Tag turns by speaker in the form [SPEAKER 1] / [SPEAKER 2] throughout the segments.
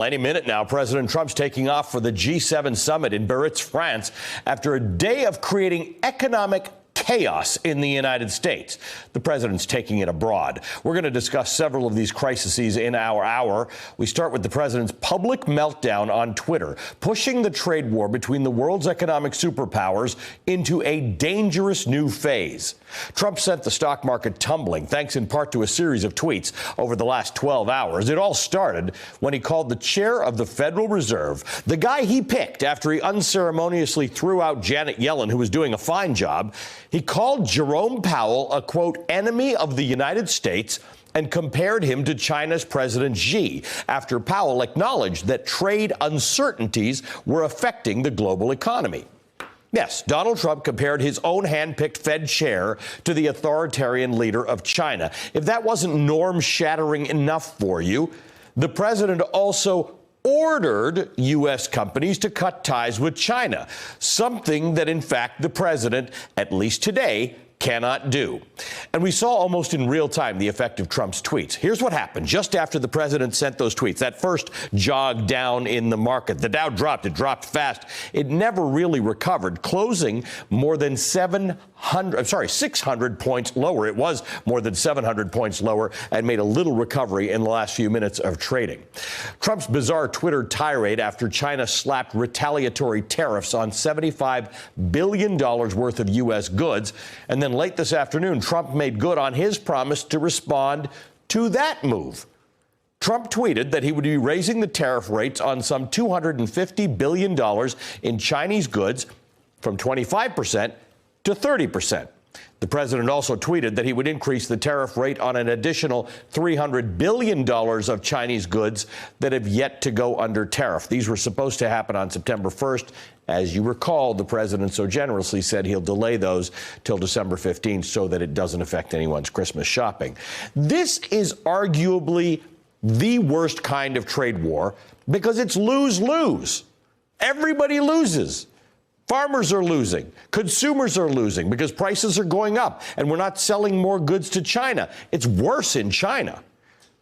[SPEAKER 1] Any minute now, President Trump's taking off for the G7 summit in Biarritz, France, after a day of creating economic chaos in the United States. The president's taking it abroad. We're going to discuss several of these crises in our hour. We start with the president's public meltdown on Twitter, pushing the trade war between the world's economic superpowers into a dangerous new phase. Trump sent the stock market tumbling, thanks in part to a series of tweets over the last 12 hours. It all started when he called the chair of the Federal Reserve, the guy he picked after he unceremoniously threw out Janet Yellen, who was doing a fine job. He called Jerome Powell a, quote, enemy of the United States and compared him to China's President Xi after Powell acknowledged that trade uncertainties were affecting the global economy. Yes, Donald Trump compared his own hand-picked Fed chair to the authoritarian leader of China. If that wasn't norm-shattering enough for you, the president also ordered U.S. companies to cut ties with China, something that, in fact, the president, at least today, cannot do. And we saw almost in real time the effect of Trump's tweets. Here's what happened just after the president sent those tweets. That first jog down in the market. The Dow dropped. It dropped fast. It never really recovered, closing more than 600 points lower. It was more than 700 points lower and made a little recovery in the last few minutes of trading. Trump's bizarre Twitter tirade after China slapped retaliatory tariffs on $75 billion worth of U.S. goods. And then late this afternoon, Trump made good on his promise to respond to that move. Trump tweeted that he would be raising the tariff rates on some $250 billion in Chinese goods from 25% to 30%. The president also tweeted that he would increase the tariff rate on an additional $300 billion of Chinese goods that have yet to go under tariff. These were supposed to happen on September 1st. As you recall, the president so generously said he'll delay those till December 15th so that it doesn't affect anyone's Christmas shopping. This is arguably the worst kind of trade war because it's lose-lose. Everybody loses. Farmers are losing. Consumers are losing because prices are going up and we're not selling more goods to China. It's worse in China.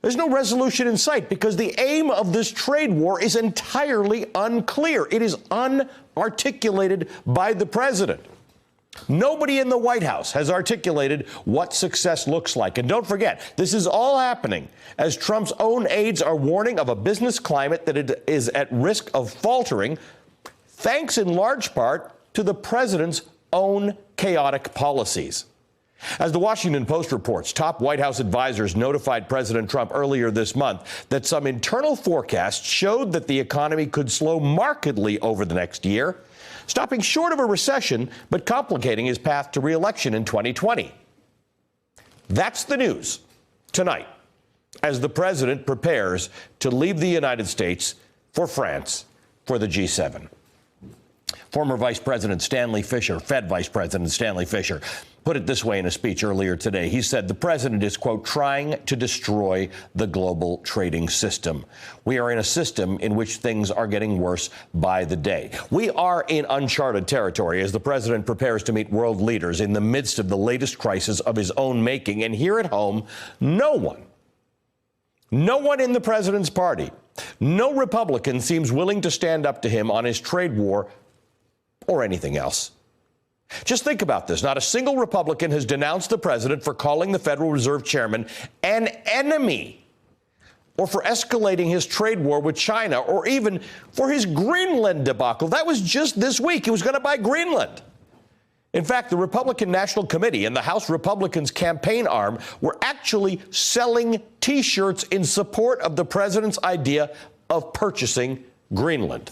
[SPEAKER 1] There's no resolution in sight because the aim of this trade war is entirely unclear. It is unarticulated by the president. Nobody in the White House has articulated what success looks like. And don't forget, this is all happening as Trump's own aides are warning of a business climate that it is at risk of faltering, thanks in large part to the president's own chaotic policies. As the Washington Post reports, top White House advisors notified President Trump earlier this month that some internal forecasts showed that the economy could slow markedly over the next year, stopping short of a recession but complicating his path to re-election in 2020. That's the news tonight as the president prepares to leave the United States for France for the G7. Former Vice President Stanley Fischer, Fed Vice President Stanley Fischer, put it this way in a speech earlier today. He said the president is, quote, trying to destroy the global trading system. We are in a system in which things are getting worse by the day. We are in uncharted territory as the president prepares to meet world leaders in the midst of the latest crisis of his own making. And here at home, no one in the president's party, no Republican seems willing to stand up to him on his trade war or anything else. Just think about this. Not a single Republican has denounced the president for calling the Federal Reserve chairman an enemy or for escalating his trade war with China or even for his Greenland debacle. That was just this week. He was going to buy Greenland. In fact, the Republican National Committee and the House Republicans' campaign arm were actually selling T-shirts in support of the president's idea of purchasing Greenland.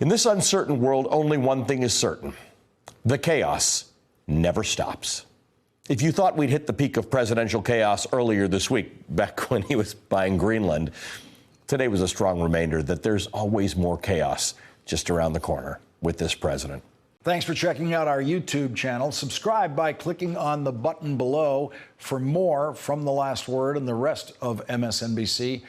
[SPEAKER 1] In this uncertain world, only one thing is certain. The chaos never stops. If you thought we'd hit the peak of presidential chaos earlier this week, back when he was buying Greenland, today was a strong reminder that there's always more chaos just around the corner with this president.
[SPEAKER 2] Thanks for checking out our YouTube channel. Subscribe by clicking on the button below for more from The Last Word and the rest of MSNBC.